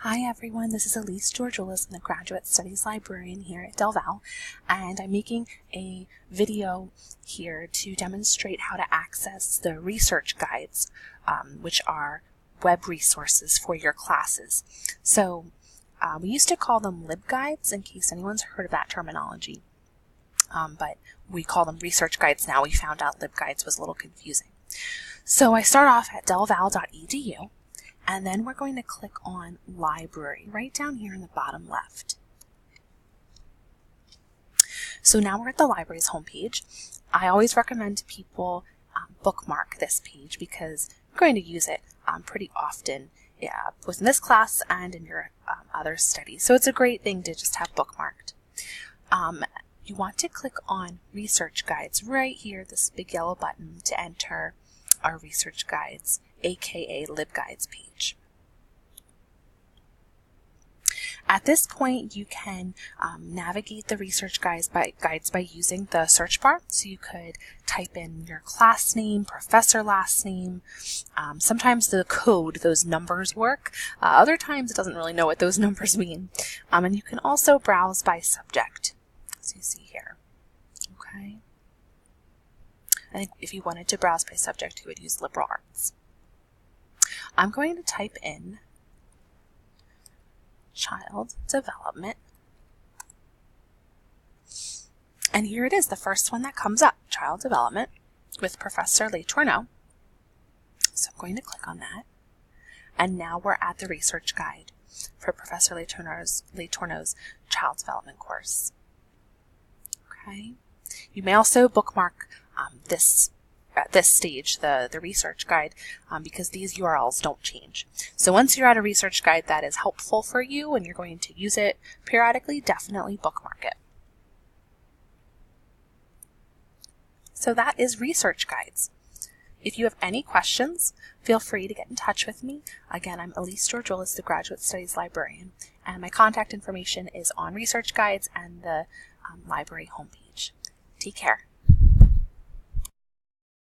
Hi everyone, this is Elise Georgioulis. I'm the Graduate Studies Librarian here at Del Val, and I'm making a video here to demonstrate how to access the research guides, which are web resources for your classes. So we used to call them LibGuides, in case anyone's heard of that terminology, but we call them research guides now. We found out LibGuides was a little confusing. So I start off at delval.edu. And then we're going to click on Library right down here in the bottom left. So now we're at the library's homepage. I always recommend people bookmark this page because you're going to use it pretty often within this class and in your other studies. So it's a great thing to just have bookmarked. You want to click on Research Guides right here, this big yellow button, to enter our research guides, aka LibGuides page. At this point, you can navigate the research guides by using the search bar. So you could type in your class name, professor last name. Sometimes the code, those numbers work. Other times it doesn't really know what those numbers mean. And you can also browse by subject, as you see here. Okay. I think if you wanted to browse by subject, you would use liberal arts. I'm going to type in child development. And here it is, the first one that comes up, child development with Professor Letourneau. So I'm going to click on that. And now we're at the research guide for Professor Letourneau's child development course. Okay. You may also bookmark at this stage, the research guide, because these URLs don't change. So once you're at a research guide that is helpful for you and you're going to use it periodically, definitely bookmark it. So that is research guides. If you have any questions, feel free to get in touch with me. Again, I'm Elise Georgioulis, the Graduate Studies Librarian, and my contact information is on research guides and the library homepage. Take care.